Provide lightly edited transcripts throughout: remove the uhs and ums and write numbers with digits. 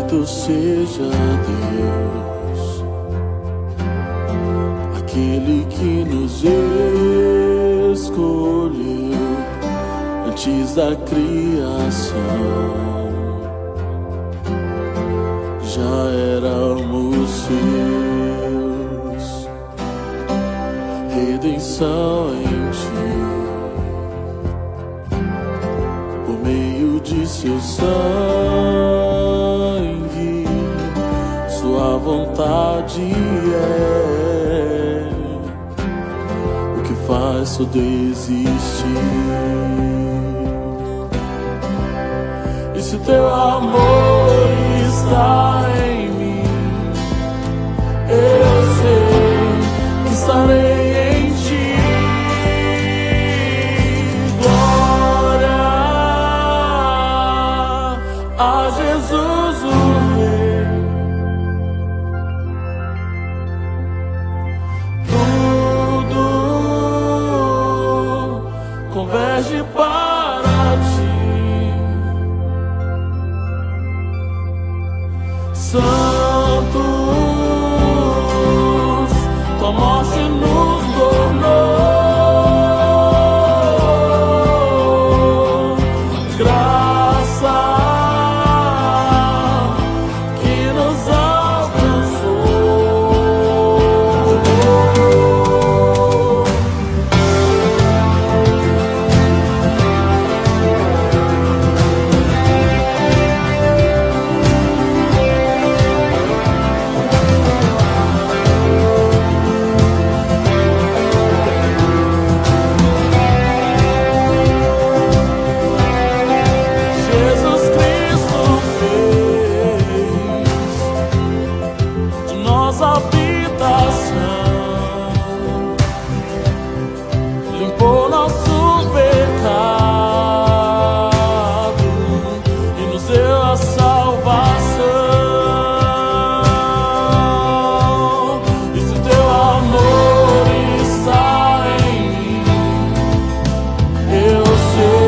Bendito seja Deus, aquele que nos escolheu antes da criação. Já éramos seus, redenção em ti, por meio de seu sangue, sua vontade é o que faz tudo existir. E se teu amor está em mim, eu sei que estarei em ti. Glória a Jesus o Rei. Tudo converge para ti. Santos, tua morte nos tornou graça que nos alcançou. Jesus Cristo fez de nós habitação, limpou nosso pecado e nos deu a salvação. E se teu amor está em mim, eu sei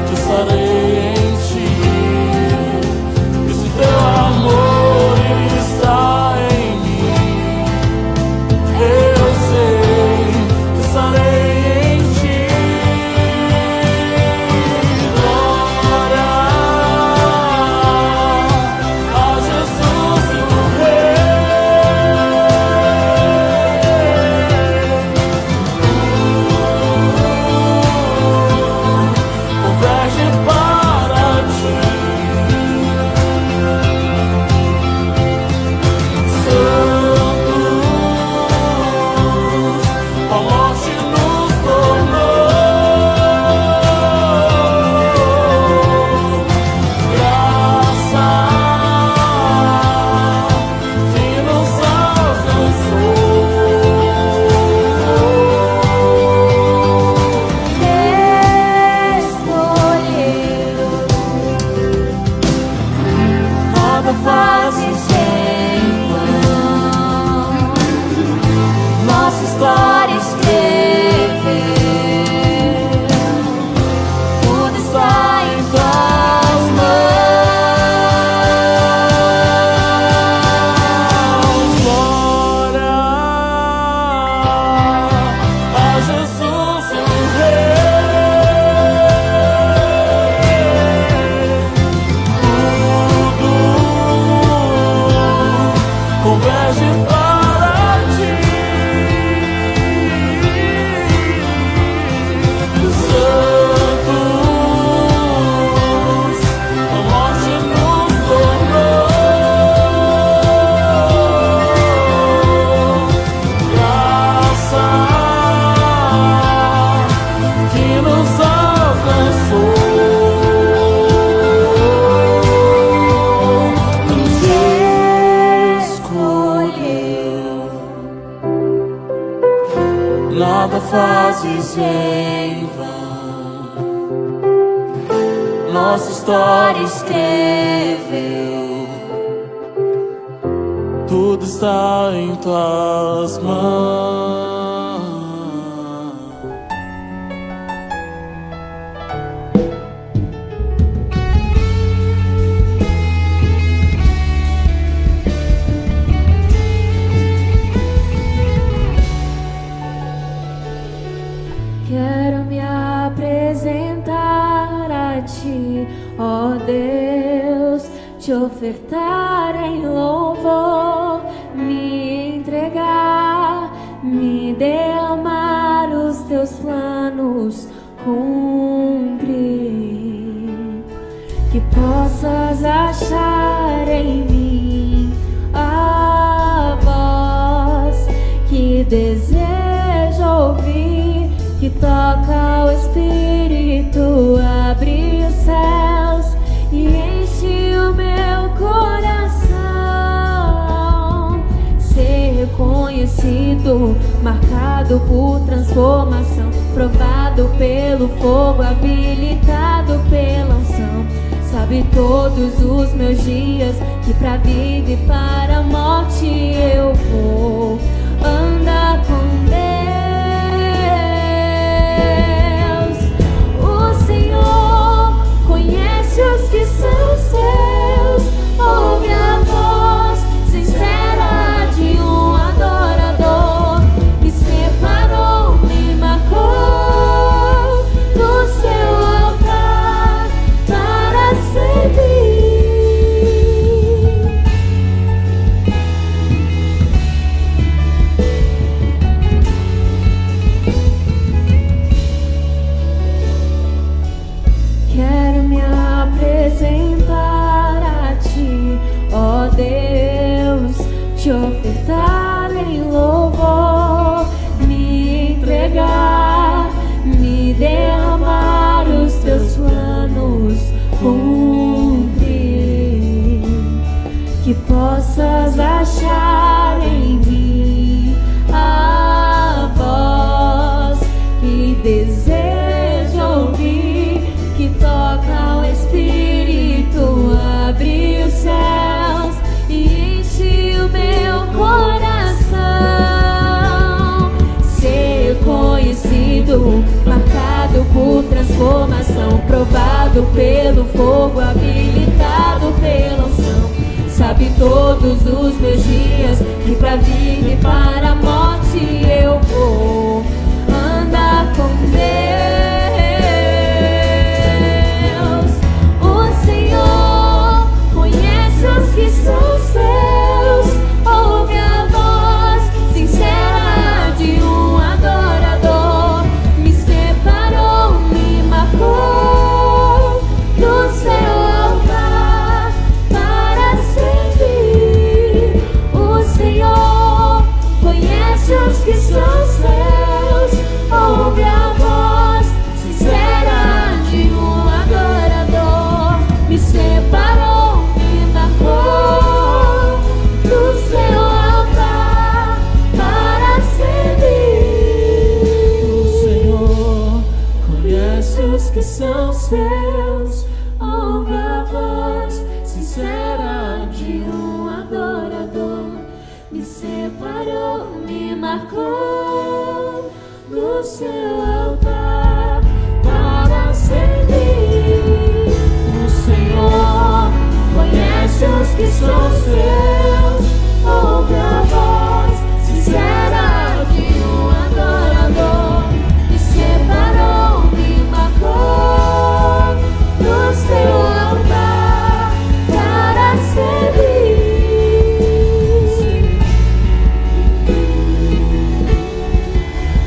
que estarei em ti. E se teu amor está em mim, eu sei que estarei em ti. Glória a Jesus o Rei. Converge para ti. Santos, a morte nos tornou graça que nos alcançou. Nada fazes em vão, nossa história escreveu, tudo está em tuas mãos. Glória a Jesus o Rei. Tudo converge para ti. Santos, a morte nos tornou graça que nos alcançou. Nos escolheu. Nada fazes em vão, nossa história escreveu, tudo está em tuas mãos. ofertar em louvor, me entregar, me derramar, os teus planos cumprir. Que possas achar em mim a voz que deseja ouvir, que toca o Espírito, abre os céus e enche o meu coração. Ser reconhecido, marcado por transformação, provado pelo fogo, habilitado pela unção. Sabe todos os meus dias, que pra vida e para a morte eu vou andar com Deus. O Senhor conhece os que são seus, ouve a voz sincera de um adorador. Me separou, me marcou no seu altar para servir. Quero me apresentar a ti, ó Deus, te ofertar em louvor, me entregar, me derramar, os teus planos cumprir. Que possas achar em mim a voz que deseja ouvir, que toca o Espírito, abre os céus e enche o meu coração. Ser conhecido, marcado por transformação, provado pelo fogo, habilitado pela unção. Sabe todos os meus dias, que pra vida e para a morte eu vou andar com Deus. O Senhor conhece os que são seus, ouve a voz sincera de um adorador. Me separou, me marcou no seu altar para servir. O Senhor conhece os que são seus, ouve a voz sincera de um adorador. Me separou, me marcou no seu altar para servir. O Senhor conhece os que são seus, ouve a voz sincera de um adorador. Me separou, me marcou no seu altar para servir. O Senhor Conhece os que são seus, ouve a voz sincera de um adorador. Me separou, me marcou no seu altar para servir.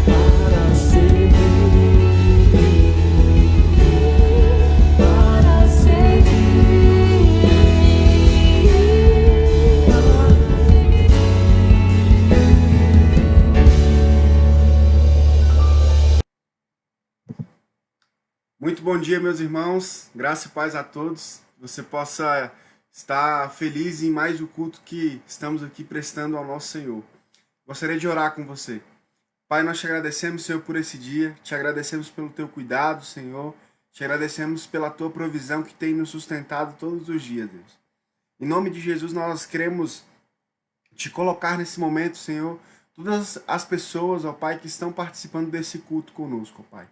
para servir, Para servir. Muito bom dia, meus irmãos. Graça e paz a todos. Que você possa estar feliz em mais um culto que estamos aqui prestando ao nosso Senhor. Gostaria de orar com você. Pai, nós te agradecemos, Senhor, por esse dia. Te agradecemos pelo teu cuidado, Senhor. Te agradecemos pela tua provisão que tem nos sustentado todos os dias, Deus. Em nome de Jesus, nós queremos te colocar nesse momento, Senhor, todas as pessoas, ó Pai, que estão participando desse culto conosco, ó Pai.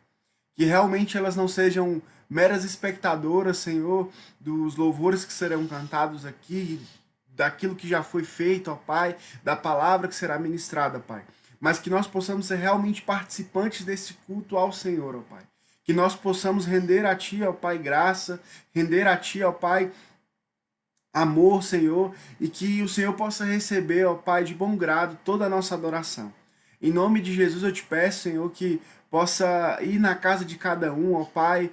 Que realmente elas não sejam meras espectadoras, Senhor, dos louvores que serão cantados aqui, daquilo que já foi feito, ó Pai, da palavra que será ministrada, Pai. Mas que nós possamos ser realmente participantes desse culto ao Senhor, ó Pai. Que nós possamos render a Ti, ó Pai, graça, render a Ti, ó Pai, amor, Senhor, e que o Senhor possa receber, ó Pai, de bom grado toda a nossa adoração. Em nome de Jesus eu te peço, Senhor, que possa ir na casa de cada um, ó Pai,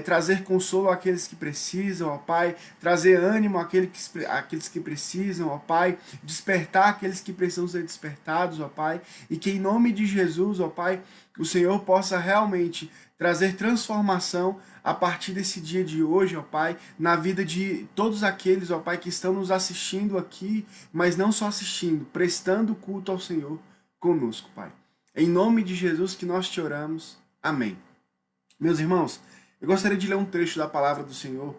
trazer consolo àqueles que precisam, ó Pai, trazer ânimo àqueles que precisam, ó Pai, despertar aqueles que precisam ser despertados, ó Pai, e que em nome de Jesus, ó Pai, o Senhor possa realmente trazer transformação a partir desse dia de hoje, ó Pai, na vida de todos aqueles, ó Pai, que estão nos assistindo aqui, mas não só assistindo, prestando culto ao Senhor conosco, Pai. Em nome de Jesus que nós te oramos. Amém. Meus irmãos, eu gostaria de ler um trecho da palavra do Senhor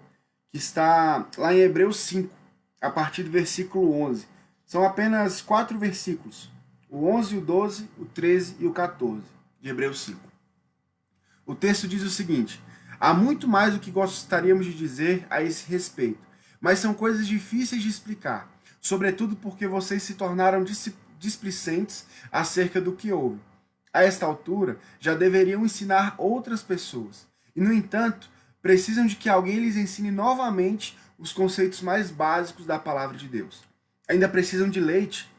que está lá em Hebreus 5, a partir do versículo 11. São apenas 4 versículos, o 11, o 12, o 13 e o 14 de Hebreus 5. O texto diz o seguinte: há muito mais do que gostaríamos de dizer a esse respeito, mas são coisas difíceis de explicar, sobretudo porque vocês se tornaram displicentes acerca do que houve. A esta altura, já deveriam ensinar outras pessoas, e, no entanto, precisam de que alguém lhes ensine novamente os conceitos mais básicos da palavra de Deus. Ainda precisam de leite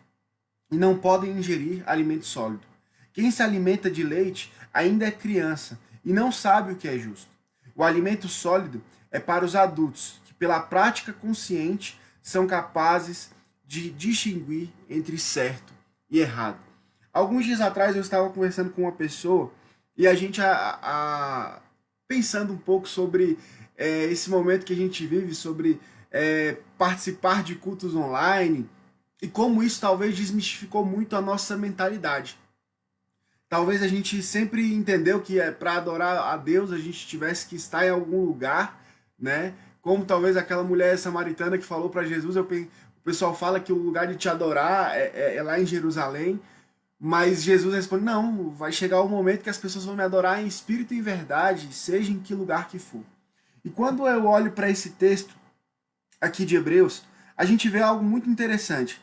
e não podem ingerir alimento sólido. Quem se alimenta de leite ainda é criança e não sabe o que é justo. O alimento sólido é para os adultos, que pela prática consciente são capazes de distinguir entre certo e errado. Alguns dias atrás eu estava conversando com uma pessoa e a gente pensando um pouco sobre esse momento que a gente vive, sobre participar de cultos online e como isso talvez desmistificou muito a nossa mentalidade. Talvez a gente sempre entendeu que para adorar a Deus a gente tivesse que estar em algum lugar, né? Como talvez aquela mulher samaritana que falou para Jesus, o pessoal fala que o lugar de te adorar é lá em Jerusalém, mas Jesus responde: não, vai chegar o momento que as pessoas vão me adorar em espírito e em verdade, seja em que lugar que for. E quando eu olho para esse texto aqui de Hebreus, a gente vê algo muito interessante.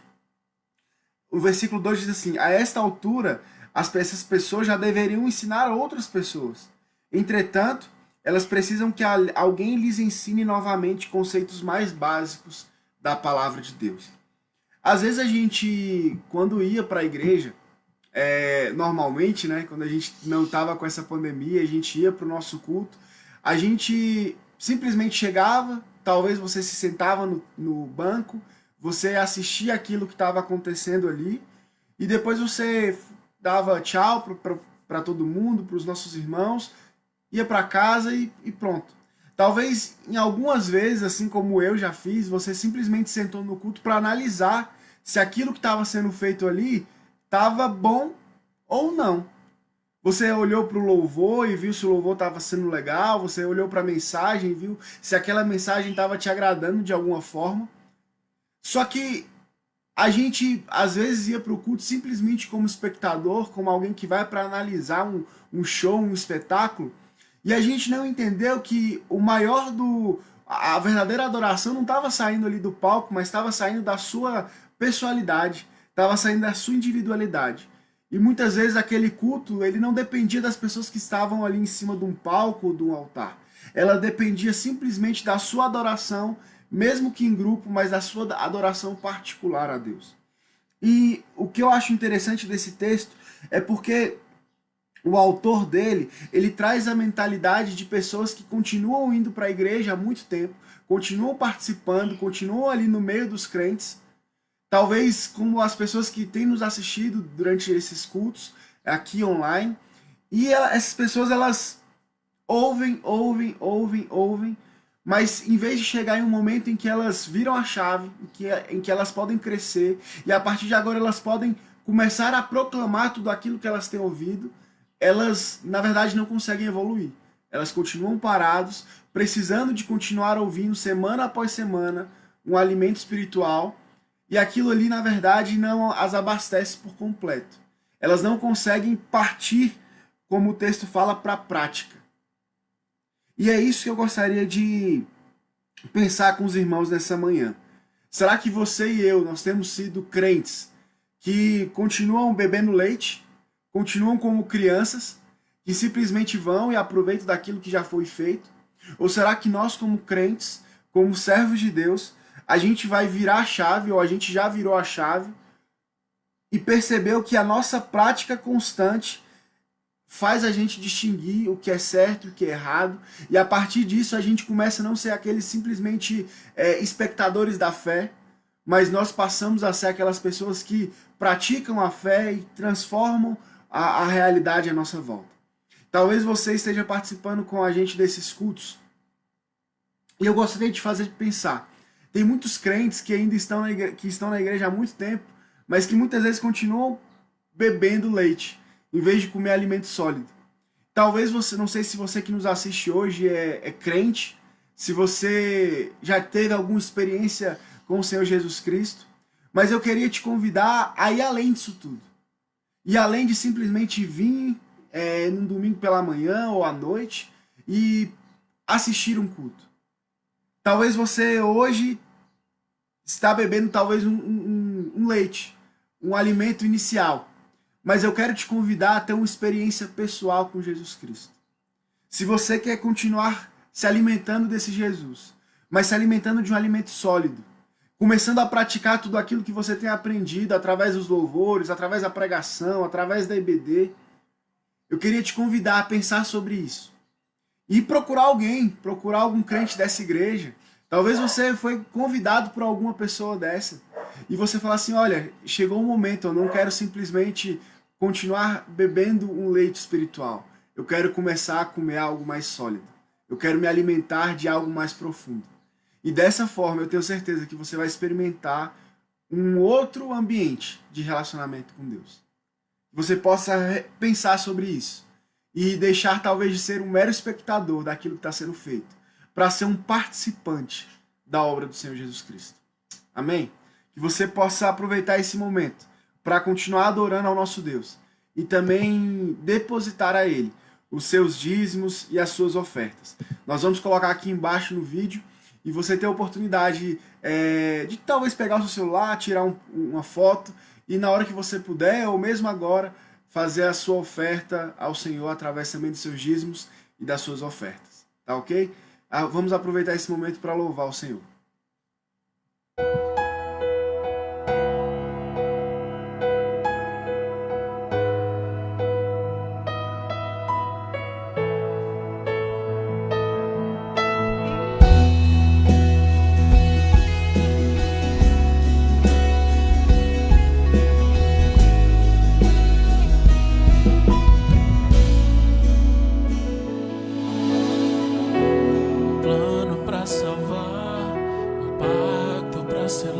O versículo 2 diz assim: a esta altura, essas pessoas já deveriam ensinar a outras pessoas. Entretanto, elas precisam que alguém lhes ensine novamente conceitos mais básicos da palavra de Deus. Às vezes a gente, quando ia para a igreja, normalmente, né, quando a gente não estava com essa pandemia, a gente ia para o nosso culto, a gente simplesmente chegava, talvez você se sentava no banco, você assistia aquilo que estava acontecendo ali, e depois você dava tchau para todo mundo, para os nossos irmãos, ia para casa e pronto. Talvez em algumas vezes, assim como eu já fiz, você simplesmente sentou no culto para analisar se aquilo que estava sendo feito ali estava bom ou não. Você olhou para o louvor e viu se o louvor estava sendo legal, você olhou para a mensagem e viu se aquela mensagem estava te agradando de alguma forma. Só que a gente às vezes ia para o culto simplesmente como espectador, como alguém que vai para analisar um show, um espetáculo, e a gente não entendeu que a verdadeira adoração não estava saindo ali do palco, mas estava saindo da sua personalidade, estava saindo da sua individualidade. E muitas vezes aquele culto, ele não dependia das pessoas que estavam ali em cima de um palco ou de um altar. Ela dependia simplesmente da sua adoração, mesmo que em grupo, mas da sua adoração particular a Deus. E o que eu acho interessante desse texto é porque o autor dele, ele traz a mentalidade de pessoas que continuam indo para a igreja há muito tempo, continuam participando, continuam ali no meio dos crentes, talvez como as pessoas que têm nos assistido durante esses cultos aqui online, e essas pessoas elas ouvem, mas em vez de chegar em um momento em que elas viram a chave, em que elas podem crescer, e a partir de agora elas podem começar a proclamar tudo aquilo que elas têm ouvido, elas, na verdade, não conseguem evoluir. Elas continuam parados, precisando de continuar ouvindo semana após semana um alimento espiritual, e aquilo ali, na verdade, não as abastece por completo. Elas não conseguem partir, como o texto fala, para a prática. E é isso que eu gostaria de pensar com os irmãos nessa manhã. Será que você e eu, nós temos sido crentes que continuam bebendo leite, continuam como crianças, que simplesmente vão e aproveitam daquilo que já foi feito? Ou será que nós, como crentes, como servos de Deus, a gente vai virar a chave, ou a gente já virou a chave, e percebeu que a nossa prática constante faz a gente distinguir o que é certo e o que é errado, e a partir disso a gente começa a não ser aqueles simplesmente espectadores da fé, mas nós passamos a ser aquelas pessoas que praticam a fé e transformam a realidade à nossa volta. Talvez você esteja participando com a gente desses cultos, e eu gostaria de fazer pensar. Tem muitos crentes que ainda estão na igreja há muito tempo, mas que muitas vezes continuam bebendo leite, em vez de comer alimento sólido. Talvez você, não sei se você que nos assiste hoje é crente, se você já teve alguma experiência com o Senhor Jesus Cristo, mas eu queria te convidar a ir além disso tudo. E além de simplesmente vir num domingo pela manhã ou à noite e assistir um culto. Talvez você hoje está bebendo talvez um leite, um alimento inicial. Mas eu quero te convidar a ter uma experiência pessoal com Jesus Cristo. Se você quer continuar se alimentando desse Jesus, mas se alimentando de um alimento sólido, começando a praticar tudo aquilo que você tem aprendido através dos louvores, através da pregação, através da IBD, eu queria te convidar a pensar sobre isso. E procurar algum crente dessa igreja. Talvez você foi convidado por alguma pessoa dessa. E você fala assim, olha, chegou um momento, eu não quero simplesmente continuar bebendo um leite espiritual. Eu quero começar a comer algo mais sólido. Eu quero me alimentar de algo mais profundo. E dessa forma eu tenho certeza que você vai experimentar um outro ambiente de relacionamento com Deus. Você possa pensar sobre isso. E deixar talvez de ser um mero espectador daquilo que está sendo feito, para ser um participante da obra do Senhor Jesus Cristo. Amém? Que você possa aproveitar esse momento para continuar adorando ao nosso Deus e também depositar a Ele os seus dízimos e as suas ofertas. Nós vamos colocar aqui embaixo no vídeo e você ter a oportunidade de talvez pegar o seu celular, tirar uma foto e na hora que você puder, ou mesmo agora, fazer a sua oferta ao Senhor através também dos seus dízimos e das suas ofertas. Tá ok? Vamos aproveitar esse momento para louvar o Senhor. Plano pra salvar, um pacto pra selar.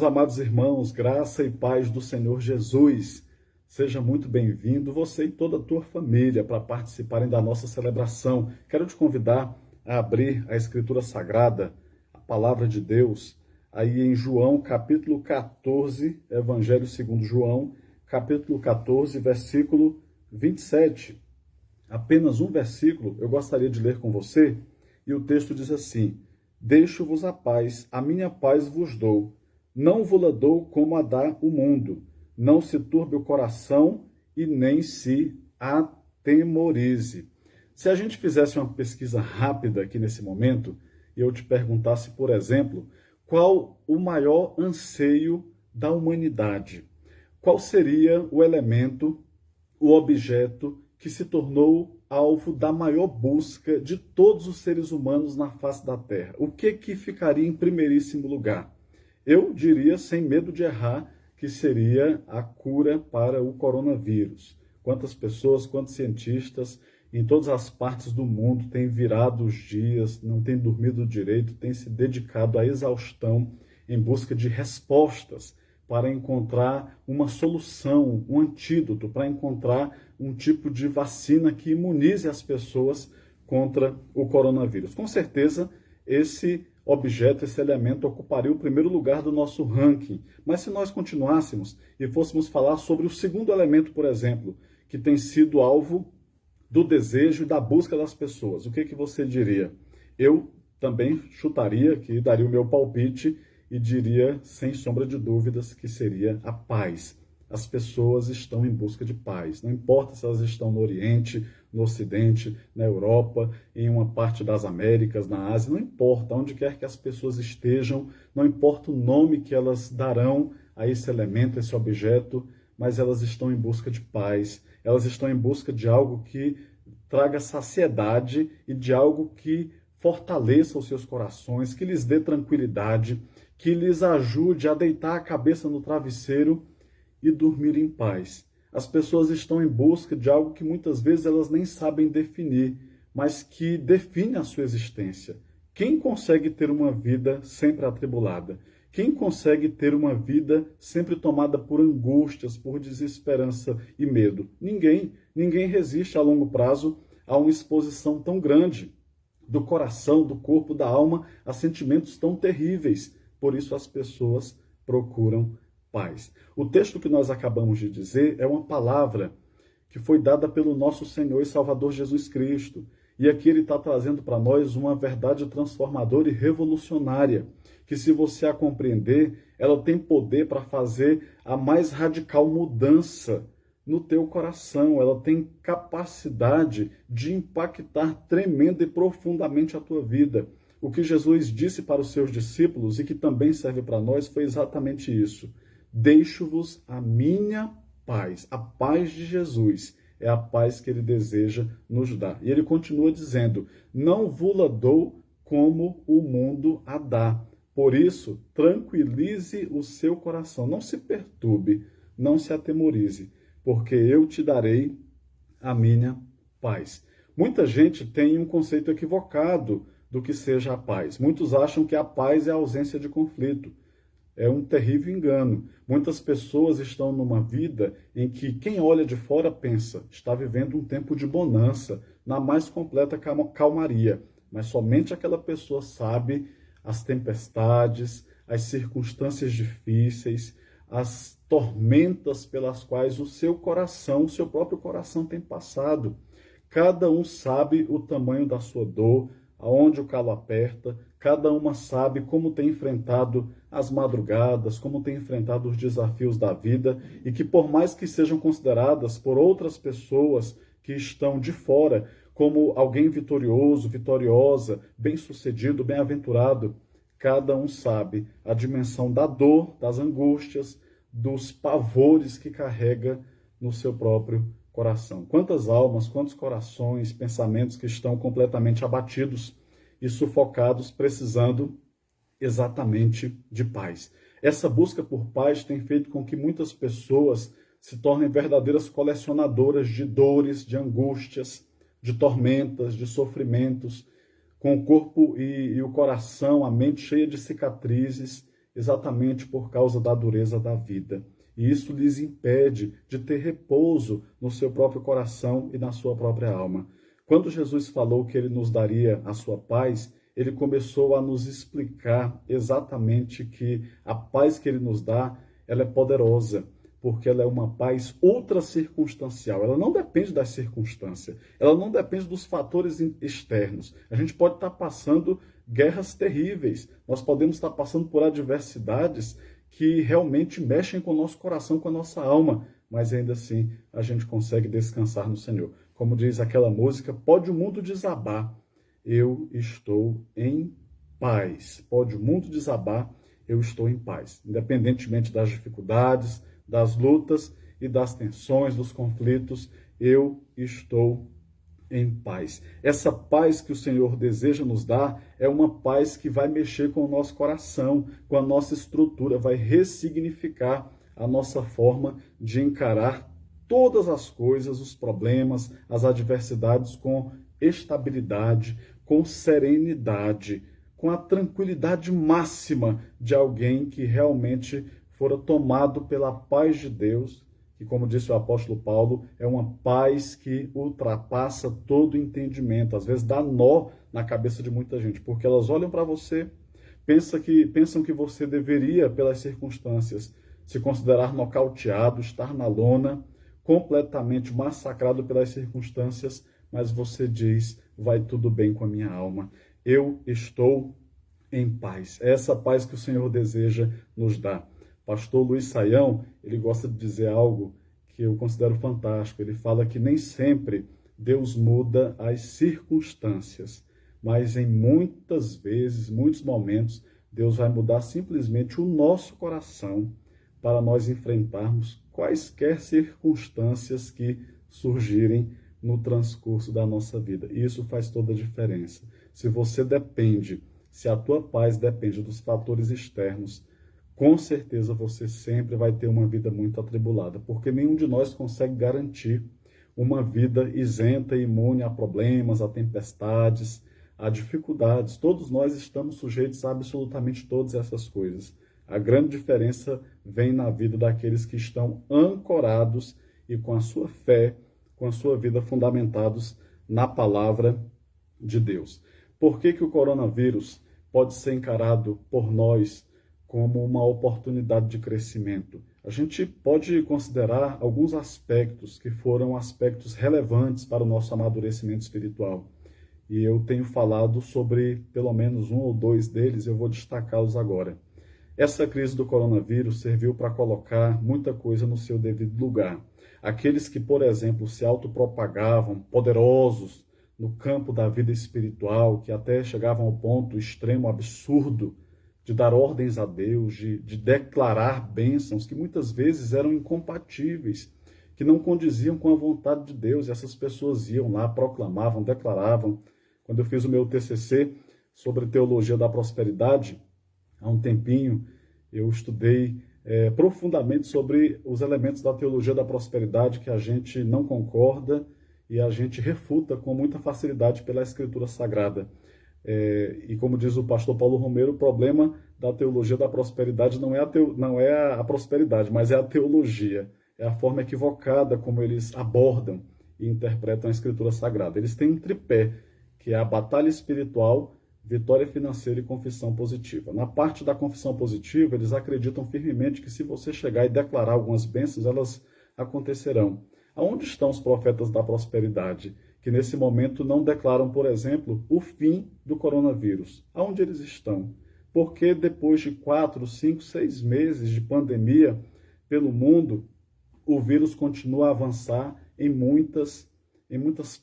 Meus amados irmãos, graça e paz do Senhor Jesus. Seja muito bem-vindo, você e toda a tua família, para participarem da nossa celebração. Quero te convidar a abrir a Escritura Sagrada, a Palavra de Deus, aí em João, capítulo 14, Evangelho segundo João, capítulo 14, versículo 27. Apenas um versículo eu gostaria de ler com você, e o texto diz assim: Deixo-vos a paz, a minha paz vos dou. Não vou-la dou como a dá o mundo. Não se turbe o coração e nem se atemorize. Se a gente fizesse uma pesquisa rápida aqui nesse momento, e eu te perguntasse, por exemplo, qual o maior anseio da humanidade? Qual seria o elemento, o objeto que se tornou alvo da maior busca de todos os seres humanos na face da Terra? O que ficaria em primeiríssimo lugar? Eu diria, sem medo de errar, que seria a cura para o coronavírus. Quantas pessoas, quantos cientistas em todas as partes do mundo têm virado os dias, não têm dormido direito, têm se dedicado à exaustão em busca de respostas para encontrar uma solução, um antídoto, para encontrar um tipo de vacina que imunize as pessoas contra o coronavírus. Com certeza, esse objeto, esse elemento ocuparia o primeiro lugar do nosso ranking. Mas se nós continuássemos e fôssemos falar sobre o segundo elemento, por exemplo, que tem sido alvo do desejo e da busca das pessoas, o que você diria? Eu também chutaria, que daria o meu palpite, e diria, sem sombra de dúvidas, que seria a paz. As pessoas estão em busca de paz. Não importa se elas estão no Oriente, no Ocidente, na Europa, em uma parte das Américas, na Ásia, não importa, onde quer que as pessoas estejam, não importa o nome que elas darão a esse elemento, esse objeto, mas elas estão em busca de paz, elas estão em busca de algo que traga saciedade e de algo que fortaleça os seus corações, que lhes dê tranquilidade, que lhes ajude a deitar a cabeça no travesseiro e dormir em paz. As pessoas estão em busca de algo que muitas vezes elas nem sabem definir, mas que define a sua existência. Quem consegue ter uma vida sempre atribulada? Quem consegue ter uma vida sempre tomada por angústias, por desesperança e medo? Ninguém. Ninguém resiste a longo prazo a uma exposição tão grande do coração, do corpo, da alma, a sentimentos tão terríveis. Por isso as pessoas procuram paz. O texto que nós acabamos de dizer é uma palavra que foi dada pelo nosso Senhor e Salvador Jesus Cristo. E aqui ele está trazendo para nós uma verdade transformadora e revolucionária, que se você a compreender, ela tem poder para fazer a mais radical mudança no teu coração. Ela tem capacidade de impactar tremenda e profundamente a tua vida. O que Jesus disse para os seus discípulos e que também serve para nós foi exatamente isso. Deixo-vos a minha paz. A paz de Jesus é a paz que ele deseja nos dar. E ele continua dizendo, não vos-la dou como o mundo a dá. Por isso, tranquilize o seu coração. Não se perturbe, não se atemorize, porque eu te darei a minha paz. Muita gente tem um conceito equivocado do que seja a paz. Muitos acham que a paz é a ausência de conflito. É um terrível engano. Muitas pessoas estão numa vida em que quem olha de fora pensa, está vivendo um tempo de bonança, na mais completa calmaria. Mas somente aquela pessoa sabe as tempestades, as circunstâncias difíceis, as tormentas pelas quais o seu coração, o seu próprio coração tem passado. Cada um sabe o tamanho da sua dor, aonde o calo aperta, cada uma sabe como tem enfrentado as madrugadas, como tem enfrentado os desafios da vida, e que por mais que sejam consideradas por outras pessoas que estão de fora como alguém vitorioso, vitoriosa, bem-sucedido, bem-aventurado, cada um sabe a dimensão da dor, das angústias, dos pavores que carrega no seu próprio coração. Quantas almas, quantos corações, pensamentos que estão completamente abatidos e sufocados, precisando exatamente de paz. Essa busca por paz tem feito com que muitas pessoas se tornem verdadeiras colecionadoras de dores, de angústias, de tormentas, de sofrimentos, com o corpo e o coração, a mente cheia de cicatrizes exatamente por causa da dureza da vida. E isso lhes impede de ter repouso no seu próprio coração e na sua própria alma. Quando Jesus falou que ele nos daria a sua paz, ele começou a nos explicar exatamente que a paz que ele nos dá, ela é poderosa, porque ela é uma paz ultra circunstancial. Ela não depende das circunstâncias, ela não depende dos fatores externos. A gente pode estar passando guerras terríveis, nós podemos estar passando por adversidades que realmente mexem com o nosso coração, com a nossa alma, mas ainda assim a gente consegue descansar no Senhor. Como diz aquela música, pode o mundo desabar, eu estou em paz. Pode o mundo desabar, eu estou em paz. Independentemente das dificuldades, das lutas e das tensões, dos conflitos, eu estou em paz. Essa paz que o Senhor deseja nos dar é uma paz que vai mexer com o nosso coração, com a nossa estrutura, vai ressignificar a nossa forma de encarar todas as coisas, os problemas, as adversidades com estabilidade, com serenidade, com a tranquilidade máxima de alguém que realmente fora tomado pela paz de Deus, que, como disse o apóstolo Paulo, é uma paz que ultrapassa todo entendimento. Às vezes dá nó na cabeça de muita gente, porque elas olham para você, pensam que você deveria, pelas circunstâncias, se considerar nocauteado, estar na lona, completamente massacrado pelas circunstâncias, mas você diz, vai tudo bem com a minha alma. Eu estou em paz. É essa paz que o Senhor deseja nos dar. Pastor Luiz Saião, ele gosta de dizer algo que eu considero fantástico. Ele fala que nem sempre Deus muda as circunstâncias, mas em muitas vezes, muitos momentos, Deus vai mudar simplesmente o nosso coração para nós enfrentarmos quaisquer circunstâncias que surgirem no transcurso da nossa vida. E isso faz toda a diferença. Se você depende, se a tua paz depende dos fatores externos, com certeza você sempre vai ter uma vida muito atribulada, porque nenhum de nós consegue garantir uma vida isenta e imune a problemas, a tempestades, a dificuldades. Todos nós estamos sujeitos a absolutamente todas essas coisas. A grande diferença vem na vida daqueles que estão ancorados e com a sua fé, com a sua vida fundamentados na palavra de Deus. Por que que o coronavírus pode ser encarado por nós como uma oportunidade de crescimento? A gente pode considerar alguns aspectos que foram aspectos relevantes para o nosso amadurecimento espiritual. E eu tenho falado sobre pelo menos um ou dois deles, eu vou destacá-los agora. Essa crise do coronavírus serviu para colocar muita coisa no seu devido lugar. Aqueles que, por exemplo, se autopropagavam poderosos no campo da vida espiritual, que até chegavam ao ponto extremo absurdo de dar ordens a Deus, de declarar bênçãos que muitas vezes eram incompatíveis, que não condiziam com a vontade de Deus. E essas pessoas iam lá, proclamavam, declaravam. Quando eu fiz o meu TCC sobre teologia da prosperidade, há um tempinho, eu estudei profundamente sobre os elementos da teologia da prosperidade que a gente não concorda e a gente refuta com muita facilidade pela Escritura Sagrada. E como diz o pastor Paulo Romero, o problema da teologia da prosperidade não é a prosperidade, mas é a teologia. É a forma equivocada como eles abordam e interpretam a Escritura Sagrada. Eles têm um tripé, que é a batalha espiritual, vitória financeira e confissão positiva. Na parte da confissão positiva, eles acreditam firmemente que se você chegar e declarar algumas bênçãos, elas acontecerão. Aonde estão os profetas da prosperidade, que nesse momento não declaram, por exemplo, o fim do coronavírus? Aonde eles estão? Porque depois de 4, 5, 6 meses de pandemia pelo mundo, o vírus continua a avançar em muitas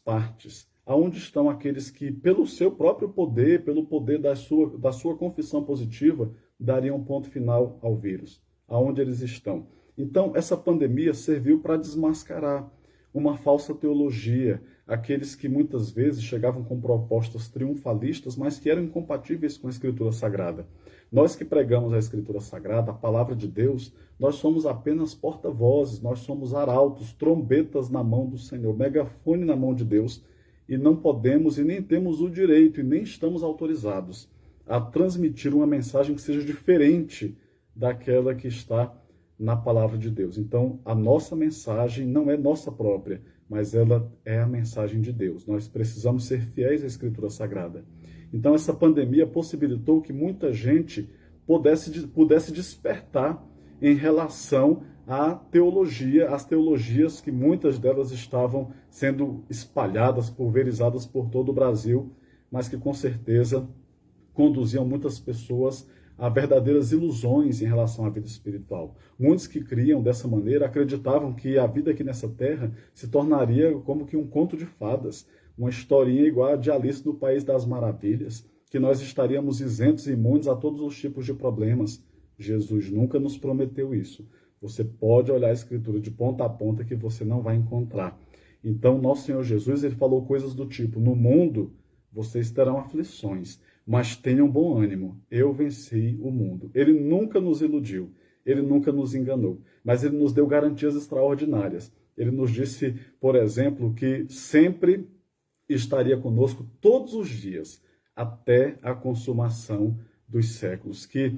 partes. Aonde estão aqueles que, pelo seu próprio poder, pelo poder da sua confissão positiva, dariam um ponto final ao vírus? Aonde eles estão? Então, essa pandemia serviu para desmascarar uma falsa teologia, aqueles que muitas vezes chegavam com propostas triunfalistas, mas que eram incompatíveis com a Escritura Sagrada. Nós que pregamos a Escritura Sagrada, a palavra de Deus, nós somos apenas porta-vozes, nós somos arautos, trombetas na mão do Senhor, megafone na mão de Deus, e não podemos e nem temos o direito e nem estamos autorizados a transmitir uma mensagem que seja diferente daquela que está na palavra de Deus. Então, a nossa mensagem não é nossa própria, mas ela é a mensagem de Deus. Nós precisamos ser fiéis à Escritura Sagrada. Então, essa pandemia possibilitou que muita gente pudesse despertar em relação à teologia, às teologias que muitas delas estavam sendo espalhadas, pulverizadas por todo o Brasil, mas que com certeza conduziam muitas pessoas a verdadeiras ilusões em relação à vida espiritual. Muitos que criam dessa maneira acreditavam que a vida aqui nessa terra se tornaria como que um conto de fadas, uma historinha igual a de Alice no País das Maravilhas, que nós estaríamos isentos e imunes a todos os tipos de problemas. Jesus nunca nos prometeu isso. Você pode olhar a Escritura de ponta a ponta que você não vai encontrar. Então, nosso Senhor Jesus, ele falou coisas do tipo: no mundo vocês terão aflições, mas tenham bom ânimo, eu venci o mundo. Ele nunca nos iludiu, ele nunca nos enganou, mas ele nos deu garantias extraordinárias. Ele nos disse, por exemplo, que sempre estaria conosco todos os dias, até a consumação dos séculos, que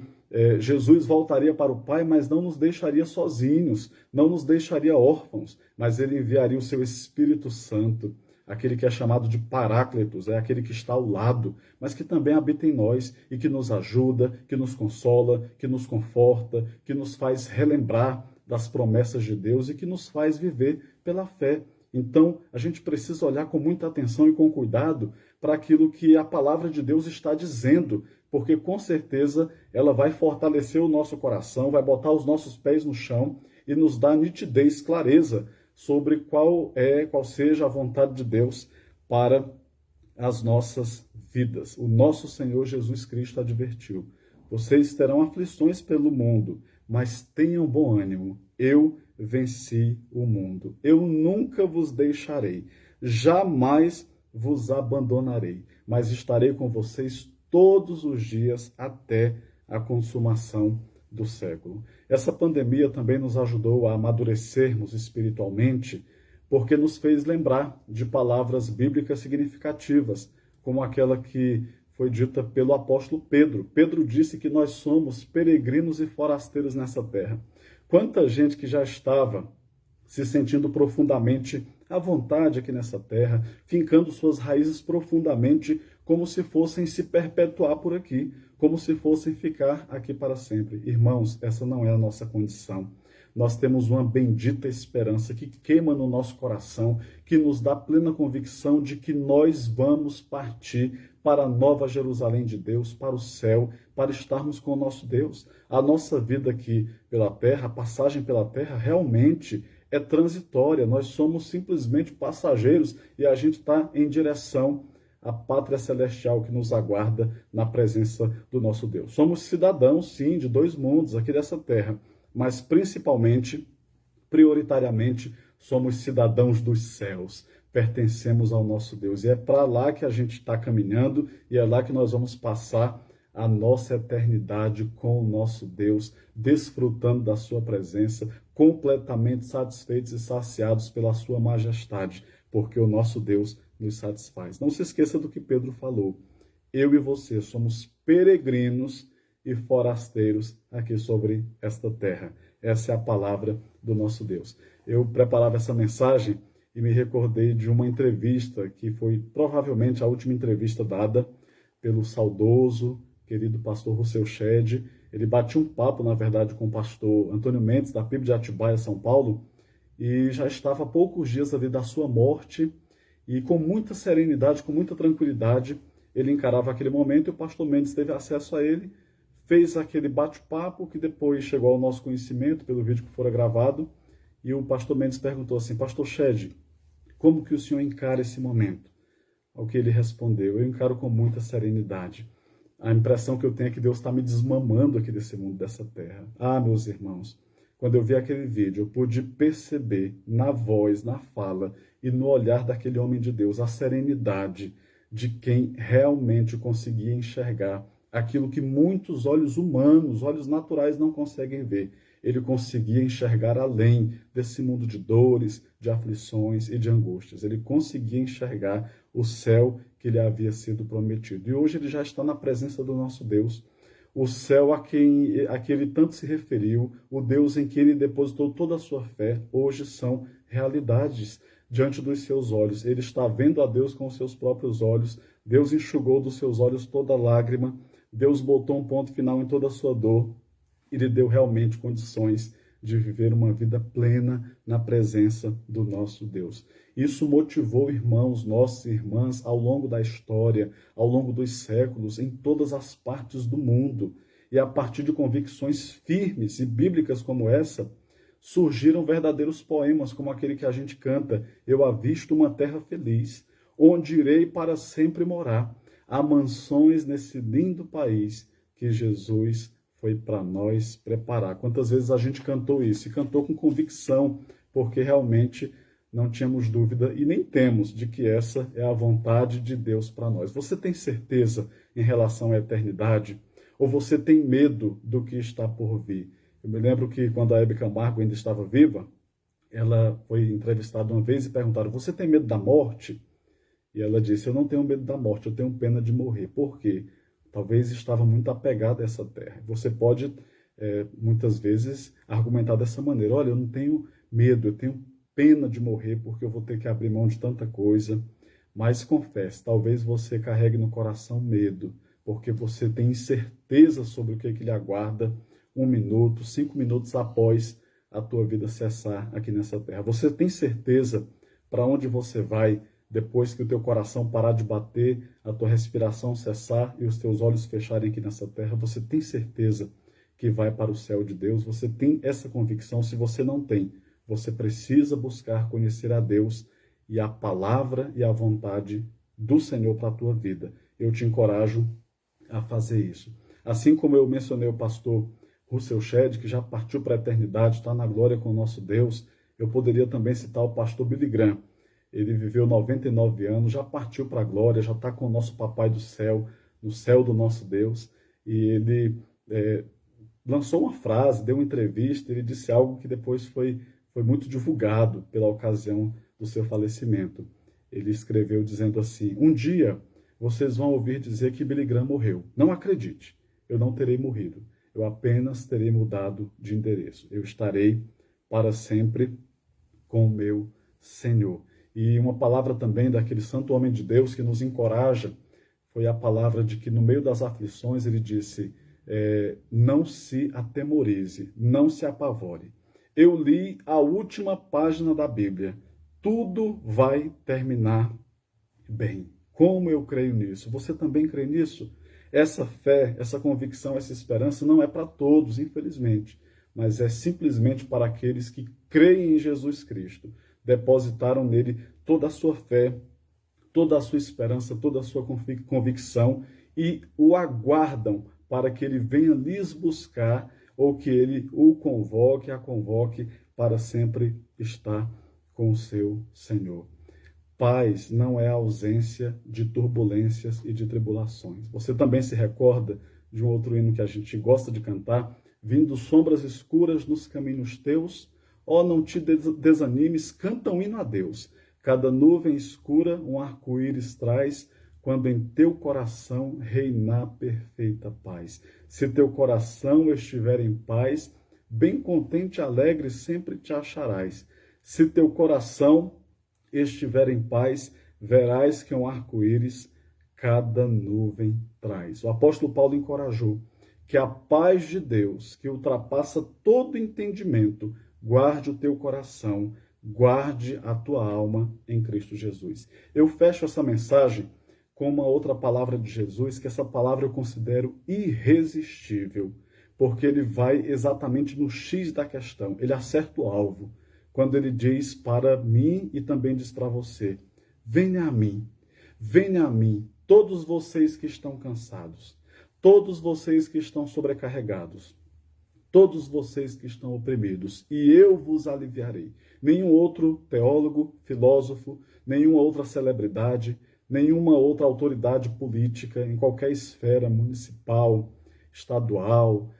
Jesus voltaria para o Pai, mas não nos deixaria sozinhos, não nos deixaria órfãos, mas ele enviaria o seu Espírito Santo, aquele que é chamado de Paráclitos, é aquele que está ao lado, mas que também habita em nós e que nos ajuda, que nos consola, que nos conforta, que nos faz relembrar das promessas de Deus e que nos faz viver pela fé. Então, a gente precisa olhar com muita atenção e com cuidado para aquilo que a palavra de Deus está dizendo, porque com certeza ela vai fortalecer o nosso coração, vai botar os nossos pés no chão e nos dar nitidez, clareza sobre qual seja a vontade de Deus para as nossas vidas. O nosso Senhor Jesus Cristo advertiu: vocês terão aflições pelo mundo, mas tenham bom ânimo. Eu venci o mundo. Eu nunca vos deixarei, jamais vos abandonarei, mas estarei com vocês todos os dias até a consumação do século. Essa pandemia também nos ajudou a amadurecermos espiritualmente, porque nos fez lembrar de palavras bíblicas significativas, como aquela que foi dita pelo apóstolo Pedro. Pedro disse que nós somos peregrinos e forasteiros nessa terra. Quanta gente que já estava se sentindo profundamente à vontade aqui nessa terra, fincando suas raízes profundamente, como se fossem se perpetuar por aqui, como se fossem ficar aqui para sempre. Irmãos, essa não é a nossa condição. Nós temos uma bendita esperança que queima no nosso coração, que nos dá plena convicção de que nós vamos partir para a nova Jerusalém de Deus, para o céu, para estarmos com o nosso Deus. A nossa vida aqui pela terra, a passagem pela terra, realmente é transitória. Nós somos simplesmente passageiros e a gente está em direção à pátria celestial que nos aguarda na presença do nosso Deus. Somos cidadãos, sim, de dois mundos aqui dessa terra, mas principalmente, prioritariamente, somos cidadãos dos céus. Pertencemos ao nosso Deus. E é para lá que a gente está caminhando e é lá que nós vamos passar a nossa eternidade com o nosso Deus, desfrutando da sua presença, completamente satisfeitos e saciados pela sua majestade, porque o nosso Deus nos satisfaz. Não se esqueça do que Pedro falou. Eu e você somos peregrinos e forasteiros aqui sobre esta terra. Essa é a palavra do nosso Deus. Eu preparava essa mensagem e me recordei de uma entrevista que foi provavelmente a última entrevista dada pelo saudoso, querido pastor Rousseau Shedd. Ele batia um papo, na verdade, com o pastor Antônio Mendes, da PIB de Atibaia, São Paulo, e já estava há poucos dias ali da sua morte, e com muita serenidade, com muita tranquilidade, ele encarava aquele momento, e o pastor Mendes teve acesso a ele, fez aquele bate-papo, que depois chegou ao nosso conhecimento pelo vídeo que fora gravado, e o pastor Mendes perguntou assim: pastor Shedd, como que o senhor encara esse momento? Ao que ele respondeu: eu encaro com muita serenidade. A impressão que eu tenho é que Deus está me desmamando aqui desse mundo, dessa terra. Ah, meus irmãos, quando eu vi aquele vídeo, eu pude perceber na voz, na fala e no olhar daquele homem de Deus a serenidade de quem realmente conseguia enxergar aquilo que muitos olhos humanos, olhos naturais não conseguem ver. Ele conseguia enxergar além desse mundo de dores, de aflições e de angústias. Ele conseguia enxergar o céu que lhe havia sido prometido. E hoje ele já está na presença do nosso Deus. o céu a que ele tanto se referiu, o Deus em que ele depositou toda a sua fé, hoje são realidades diante dos seus olhos. Ele está vendo a Deus com os seus próprios olhos. Deus enxugou dos seus olhos toda lágrima. Deus botou um ponto final em toda a sua dor e lhe deu realmente condições de viver uma vida plena na presença do nosso Deus. Isso motivou irmãos, nossas irmãs, ao longo da história, ao longo dos séculos, em todas as partes do mundo. E a partir de convicções firmes e bíblicas como essa, surgiram verdadeiros poemas, como aquele que a gente canta: eu avisto uma terra feliz, onde irei para sempre morar. Há mansões nesse lindo país que Jesus foi para nós preparar. Quantas vezes a gente cantou isso? E cantou com convicção, porque realmente não tínhamos dúvida e nem temos de que essa é a vontade de Deus para nós. Você tem certeza em relação à eternidade? Ou você tem medo do que está por vir? Eu me lembro que quando a Hebe Camargo ainda estava viva, ela foi entrevistada uma vez e perguntaram: você tem medo da morte? E ela disse: eu não tenho medo da morte, eu tenho pena de morrer. Por quê? Talvez estava muito apegada a essa terra. Você pode, muitas vezes, argumentar dessa maneira: olha, eu não tenho medo, eu tenho pena de morrer porque eu vou ter que abrir mão de tanta coisa. Mas confesse, talvez você carregue no coração medo, porque você tem incerteza sobre o que lhe aguarda 1 minuto, 5 minutos após a tua vida cessar aqui nessa terra. Você tem certeza para onde você vai depois que o teu coração parar de bater, a tua respiração cessar e os teus olhos fecharem aqui nessa terra? Você tem certeza que vai para o céu de Deus? Você tem essa convicção? Se você não tem, você precisa buscar conhecer a Deus e a palavra e a vontade do Senhor para a tua vida. Eu te encorajo a fazer isso. Assim como eu mencionei o pastor Russell Shedd, que já partiu para a eternidade, está na glória com o nosso Deus, eu poderia também citar o pastor Billy Graham. Ele viveu 99 anos, já partiu para a glória, já está com o nosso papai do céu, no céu do nosso Deus. E ele lançou uma frase, deu uma entrevista, ele disse algo que depois foi muito divulgado pela ocasião do seu falecimento. Ele escreveu dizendo assim: um dia vocês vão ouvir dizer que Billy Graham morreu. Não acredite, eu não terei morrido. Eu apenas terei mudado de endereço. Eu estarei para sempre com o meu Senhor. E uma palavra também daquele santo homem de Deus que nos encoraja foi a palavra de que no meio das aflições ele disse: não se atemorize, não se apavore. Eu li a última página da Bíblia. Tudo vai terminar bem. Como eu creio nisso? Você também crê nisso? Essa fé, essa convicção, essa esperança não é para todos, infelizmente, mas é simplesmente para aqueles que creem em Jesus Cristo, depositaram nele toda a sua fé, toda a sua esperança, toda a sua convicção e o aguardam para que ele venha lhes buscar ou que ele o convoque, a convoque para sempre estar com o seu Senhor. Paz não é a ausência de turbulências e de tribulações. Você também se recorda de um outro hino que a gente gosta de cantar: vindo sombras escuras nos caminhos teus, ó, não te desanimes, canta um hino a Deus. Cada nuvem escura um arco-íris traz, quando em teu coração reinar perfeita paz. Se teu coração estiver em paz, bem contente e alegre sempre te acharás. Se teu coração estiver em paz, verás que um arco-íris cada nuvem traz. O apóstolo Paulo encorajou que a paz de Deus, que ultrapassa todo entendimento, guarde o teu coração, guarde a tua alma em Cristo Jesus. Eu fecho essa mensagem com uma outra palavra de Jesus, que essa palavra eu considero irresistível, porque ele vai exatamente no X da questão, ele acerta o alvo, quando ele diz para mim e também diz para você: venha a mim, todos vocês que estão cansados, todos vocês que estão sobrecarregados, todos vocês que estão oprimidos, e eu vos aliviarei. Nenhum outro teólogo, filósofo, nenhuma outra celebridade, nenhuma outra autoridade política em qualquer esfera municipal, estadual,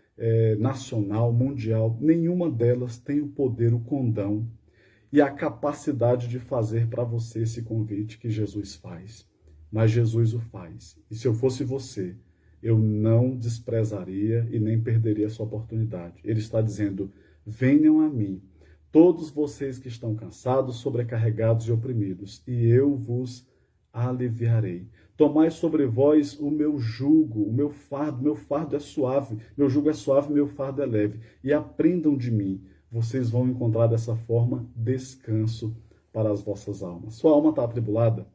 nacional, mundial, nenhuma delas tem o poder, o condão e a capacidade de fazer para você esse convite que Jesus faz. Mas Jesus o faz. E se eu fosse você, eu não desprezaria e nem perderia essa oportunidade. Ele está dizendo, venham a mim, todos vocês que estão cansados, sobrecarregados e oprimidos, e eu vos aliviarei. Tomai sobre vós o meu jugo, o meu fardo é suave, meu jugo é suave, meu fardo é leve, e aprendam de mim. Vocês vão encontrar dessa forma descanso para as vossas almas. Sua alma está atribulada?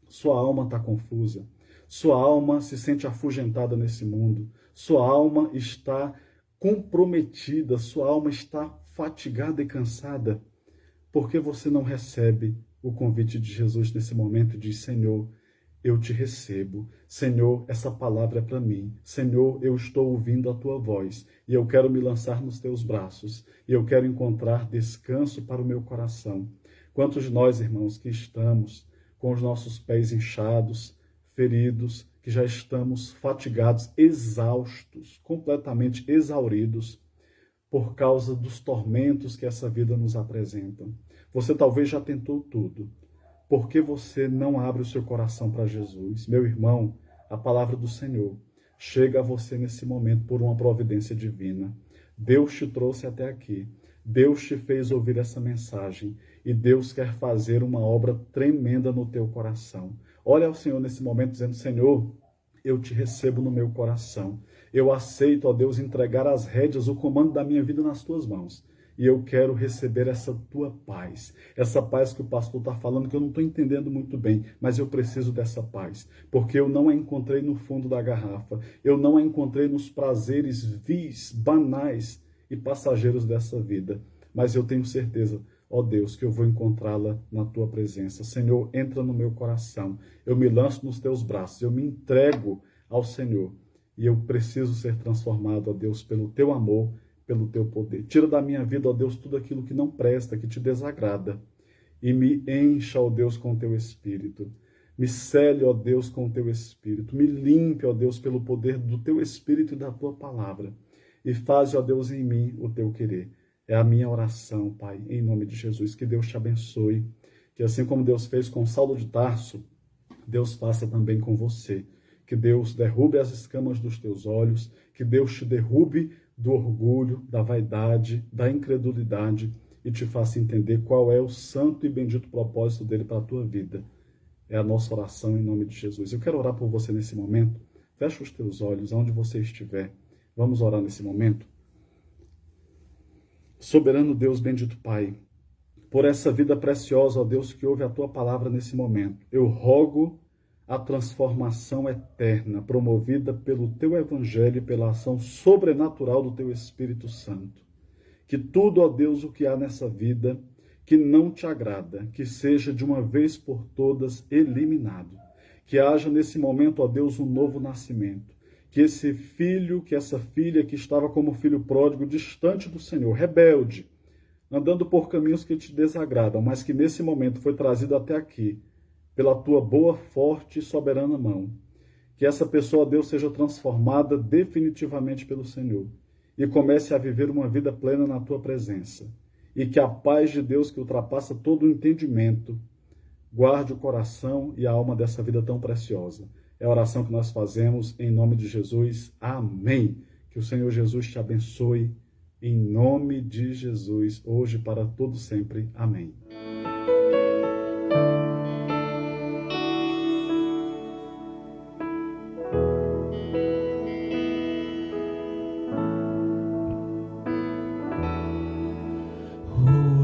Sua alma está confusa? Sua alma se sente afugentada nesse mundo? Sua alma está comprometida? Sua alma está fatigada e cansada? Por que você não recebe o convite de Jesus nesse momento e diz, Senhor, eu te recebo. Senhor, essa palavra é para mim. Senhor, eu estou ouvindo a tua voz e eu quero me lançar nos teus braços e eu quero encontrar descanso para o meu coração. Quantos de nós, irmãos, que estamos com os nossos pés inchados, feridos, que já estamos fatigados, exaustos, completamente exauridos por causa dos tormentos que essa vida nos apresenta. Você talvez já tentou tudo. Por que você não abre o seu coração para Jesus? Meu irmão, a palavra do Senhor chega a você nesse momento por uma providência divina. Deus te trouxe até aqui. Deus te fez ouvir essa mensagem e Deus quer fazer uma obra tremenda no teu coração. Olha ao Senhor nesse momento dizendo, Senhor, eu te recebo no meu coração. Eu aceito, ó Deus, entregar as rédeas, o comando da minha vida nas tuas mãos. E eu quero receber essa tua paz. Essa paz que o pastor está falando, que eu não estou entendendo muito bem, mas eu preciso dessa paz. Porque eu não a encontrei no fundo da garrafa. Eu não a encontrei nos prazeres vis, banais e passageiros dessa vida. Mas eu tenho certeza, ó Deus, que eu vou encontrá-la na tua presença. Senhor, entra no meu coração. Eu me lanço nos teus braços. Eu me entrego ao Senhor. E eu preciso ser transformado, ó Deus, pelo teu amor, pelo teu poder. Tira da minha vida, ó Deus, tudo aquilo que não presta, que te desagrada. E me encha, ó Deus, com o teu Espírito. Me cele, ó Deus, com o teu Espírito. Me limpe, ó Deus, pelo poder do teu Espírito e da tua palavra. E faz, ó Deus, em mim o teu querer. É a minha oração, Pai, em nome de Jesus. Que Deus te abençoe. Que assim como Deus fez com Saulo de Tarso, Deus faça também com você. Que Deus derrube as escamas dos teus olhos. Que Deus te derrube do orgulho, da vaidade, da incredulidade e te faça entender qual é o santo e bendito propósito dele para a tua vida. É a nossa oração em nome de Jesus. Eu quero orar por você nesse momento. Fecha os teus olhos, aonde você estiver. Vamos orar nesse momento. Soberano Deus, bendito Pai, por essa vida preciosa, ó Deus, que ouve a tua palavra nesse momento, eu rogo a transformação eterna promovida pelo teu evangelho e pela ação sobrenatural do teu Espírito Santo. Que tudo, ó Deus, o que há nessa vida que não te agrada, que seja de uma vez por todas eliminado. Que haja nesse momento, ó Deus, um novo nascimento. Que esse filho, que essa filha que estava como filho pródigo, distante do Senhor, rebelde, andando por caminhos que te desagradam, mas que nesse momento foi trazido até aqui, pela tua boa, forte e soberana mão. Que essa pessoa, Deus, seja transformada definitivamente pelo Senhor e comece a viver uma vida plena na tua presença. E que a paz de Deus, que ultrapassa todo o entendimento, guarde o coração e a alma dessa vida tão preciosa. É a oração que nós fazemos em nome de Jesus. Amém. Que o Senhor Jesus te abençoe em nome de Jesus, hoje e para todo sempre. Amém.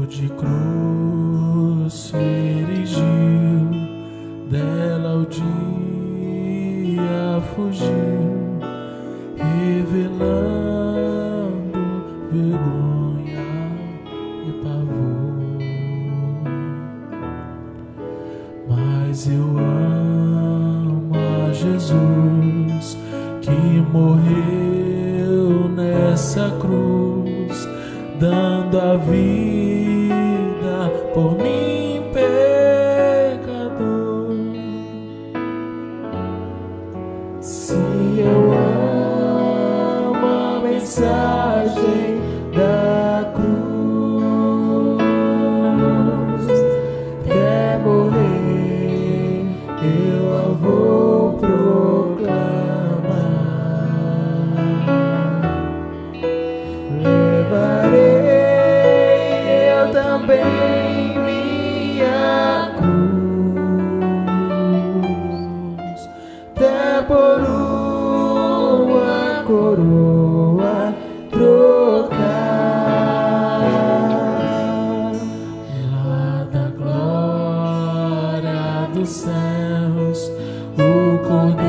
De cruz se erigiu, dela o dia fugiu, revelando vergonha e pavor. Mas eu amo a Jesus, que morreu nessa cruz, dando a vida por mim, pecador. Se eu amo a mensagem da cruz, até morrer eu a vou proclamar. por uma coroa trocar. Lá da glória dos céus, o Cordeiro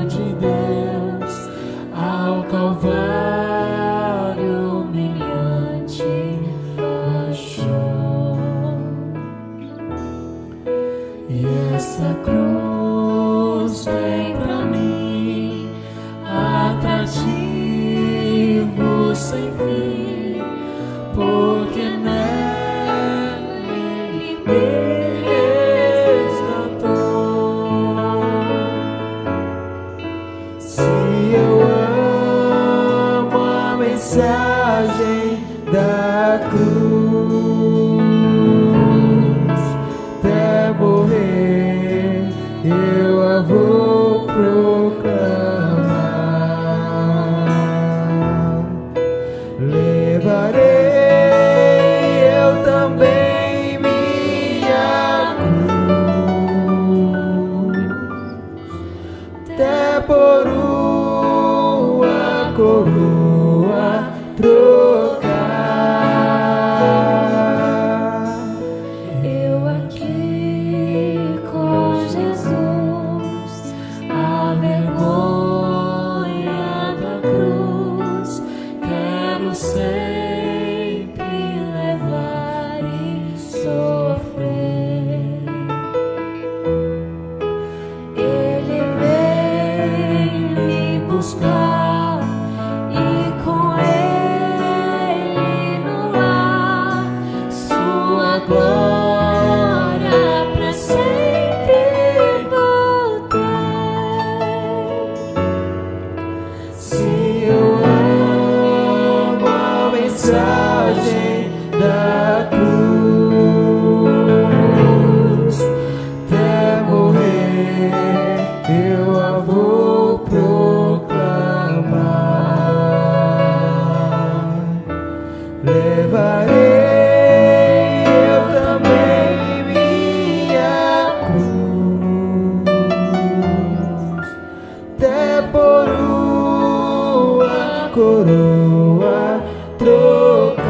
de Deus ao Calvário humilhante baixou. E essa cruz tem pra mim atrativo sem fim, porque nele me resgatou. Se eu amo a mensagem da cruz, até morrer eu a vou proclamar. Levarei eu também minha cruz, até por uma coroa trocar. Eu aqui com Jesus, a vergonha da cruz, quero sempre levar e sofrer. Ele vem me buscar e com ele no ar, sua glória pra sempre voltar. Se eu amo a mensagem da cruz, até morrer eu a vou proclamar. Levarei eu também minha cruz, até por uma coroa trocar.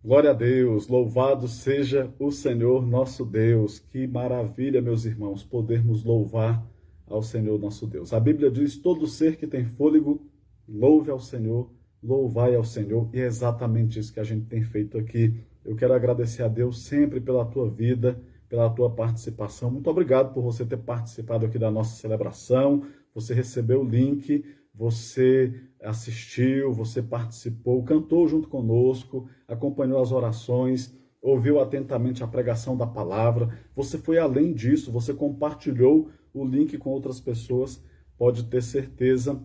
Glória a Deus, louvado seja o Senhor nosso Deus. Que maravilha, meus irmãos, podermos louvar ao Senhor nosso Deus. A Bíblia diz: todo ser que tem fôlego, louve ao Senhor, louvai ao Senhor. E é exatamente isso que a gente tem feito aqui. Eu quero agradecer a Deus sempre pela tua vida, pela tua participação. Muito obrigado por você ter participado aqui da nossa celebração. Você recebeu o link, você assistiu, você participou, cantou junto conosco, acompanhou as orações, ouviu atentamente a pregação da palavra. Você foi além disso, você compartilhou o link com outras pessoas. Pode ter certeza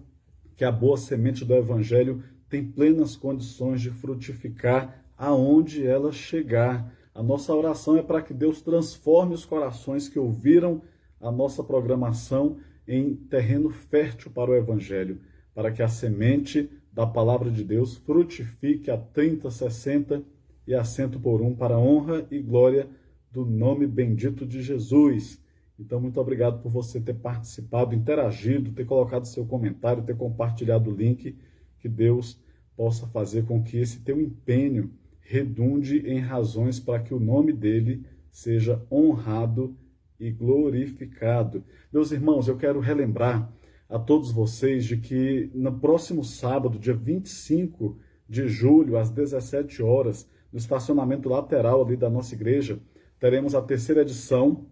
que a boa semente do Evangelho tem plenas condições de frutificar aonde ela chegar. A nossa oração é para que Deus transforme os corações que ouviram a nossa programação em terreno fértil para o Evangelho, para que a semente da palavra de Deus frutifique a 30, 60 e a 100 por um, para a honra e glória do nome bendito de Jesus. Então, muito obrigado por você ter participado, interagido, ter colocado seu comentário, ter compartilhado o link. Que Deus possa fazer com que esse teu empenho redunde em razões para que o nome dele seja honrado e glorificado. Meus irmãos, eu quero relembrar a todos vocês de que no próximo sábado, dia 25 de julho, às 17 horas, no estacionamento lateral ali da nossa igreja, teremos a terceira edição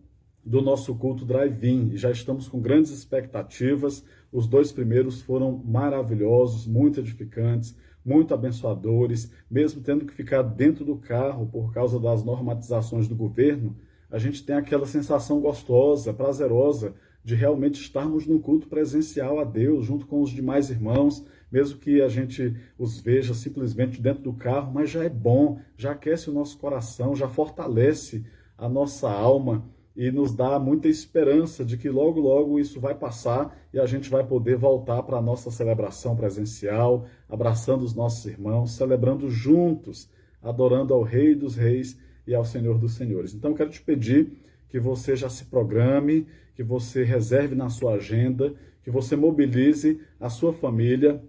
do nosso culto drive-in. E já estamos com grandes expectativas. Os 2 primeiros foram maravilhosos, muito edificantes, muito abençoadores. Mesmo tendo que ficar dentro do carro por causa das normatizações do governo, a gente tem aquela sensação gostosa, prazerosa, de realmente estarmos num culto presencial a Deus, junto com os demais irmãos, mesmo que a gente os veja simplesmente dentro do carro, mas já é bom, já aquece o nosso coração, já fortalece a nossa alma e nos dá muita esperança de que logo, logo isso vai passar e a gente vai poder voltar para a nossa celebração presencial, abraçando os nossos irmãos, celebrando juntos, adorando ao Rei dos Reis e ao Senhor dos Senhores. Então, eu quero te pedir que você já se programe, que você reserve na sua agenda, que você mobilize a sua família,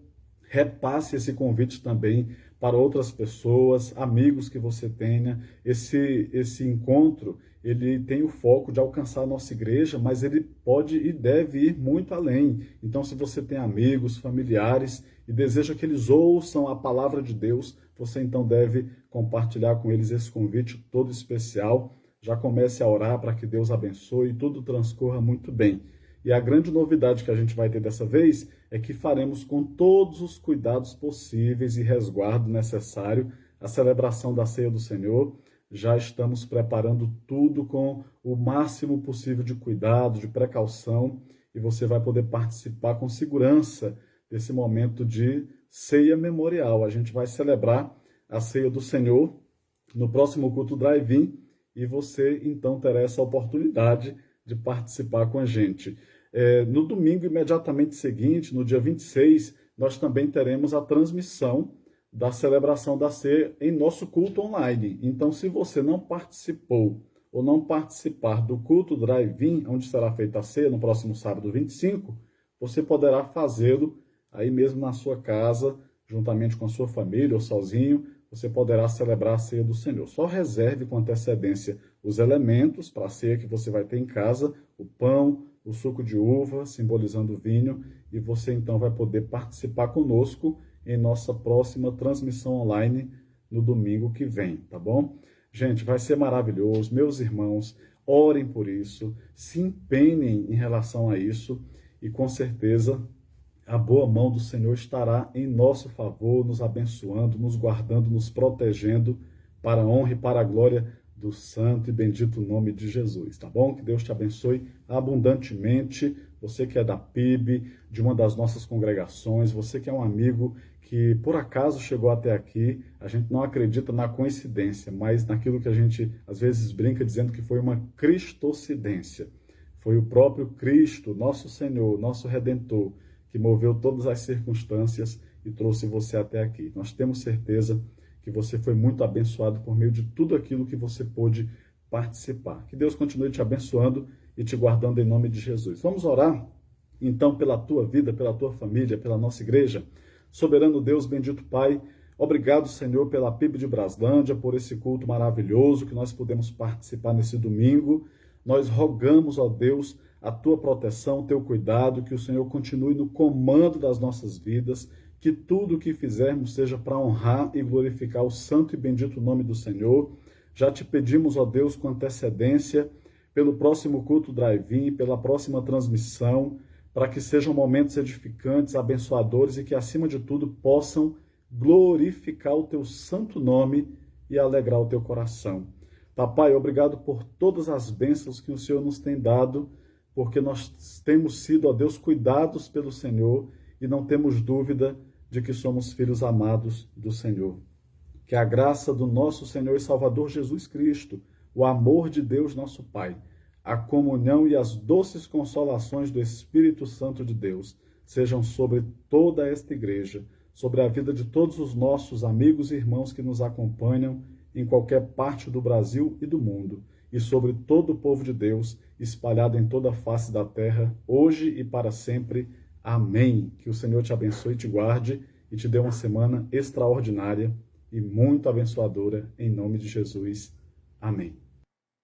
repasse esse convite também para outras pessoas, amigos que você tenha. Esse encontro, ele tem o foco de alcançar a nossa igreja, mas ele pode e deve ir muito além. Então, se você tem amigos, familiares e deseja que eles ouçam a palavra de Deus, você então deve compartilhar com eles esse convite todo especial. Já comece a orar para que Deus abençoe e tudo transcorra muito bem. E a grande novidade que a gente vai ter dessa vez é que faremos com todos os cuidados possíveis e resguardo necessário a celebração da Ceia do Senhor. Já estamos preparando tudo com o máximo possível de cuidado, de precaução, e você vai poder participar com segurança desse momento de ceia memorial. A gente vai celebrar a Ceia do Senhor no próximo culto drive-in e você então terá essa oportunidade de participar com a gente. No domingo imediatamente seguinte, no dia 26, nós também teremos a transmissão da celebração da ceia em nosso culto online. Então, se você não participou ou não participar do culto drive-in, onde será feita a ceia no próximo sábado 25, você poderá fazê-lo aí mesmo na sua casa, juntamente com a sua família ou sozinho. Você poderá celebrar a ceia do Senhor. Só reserve com antecedência os elementos para a ceia que você vai ter em casa, o pão, o suco de uva, simbolizando o vinho, e você então vai poder participar conosco em nossa próxima transmissão online no domingo que vem, tá bom? Gente, vai ser maravilhoso. Meus irmãos, orem por isso, se empenhem em relação a isso, e com certeza a boa mão do Senhor estará em nosso favor, nos abençoando, nos guardando, nos protegendo, para a honra e para a glória do santo e bendito nome de Jesus, tá bom? Que Deus te abençoe abundantemente. Você que é da PIB, de uma das nossas congregações, você que é um amigo que por acaso chegou até aqui, a gente não acredita na coincidência, mas naquilo que a gente às vezes brinca dizendo que foi uma cristocidência. Foi o próprio Cristo, nosso Senhor, nosso Redentor, que moveu todas as circunstâncias e trouxe você até aqui. Nós temos certeza que você foi muito abençoado por meio de tudo aquilo que você pôde participar. Que Deus continue te abençoando e te guardando em nome de Jesus. Vamos orar, então, pela tua vida, pela tua família, pela nossa igreja. Soberano Deus, bendito Pai, obrigado, Senhor, pela PIB de Braslândia, por esse culto maravilhoso que nós pudemos participar nesse domingo. Nós rogamos, ó Deus, a tua proteção, o teu cuidado, que o Senhor continue no comando das nossas vidas, que tudo o que fizermos seja para honrar e glorificar o santo e bendito nome do Senhor. Já te pedimos, ó Deus, com antecedência, pelo próximo culto drive-in, pela próxima transmissão, para que sejam momentos edificantes, abençoadores e que, acima de tudo, possam glorificar o teu santo nome e alegrar o teu coração. Papai, obrigado por todas as bênçãos que o Senhor nos tem dado, porque nós temos sido, ó Deus, cuidados pelo Senhor e não temos dúvida de que somos filhos amados do Senhor. Que a graça do nosso Senhor e Salvador Jesus Cristo, o amor de Deus nosso Pai, a comunhão e as doces consolações do Espírito Santo de Deus sejam sobre toda esta igreja, sobre a vida de todos os nossos amigos e irmãos que nos acompanham em qualquer parte do Brasil e do mundo, e sobre todo o povo de Deus espalhado em toda a face da terra, hoje e para sempre. Amém. Que o Senhor te abençoe e te guarde e te dê uma semana extraordinária e muito abençoadora em nome de Jesus. Amém.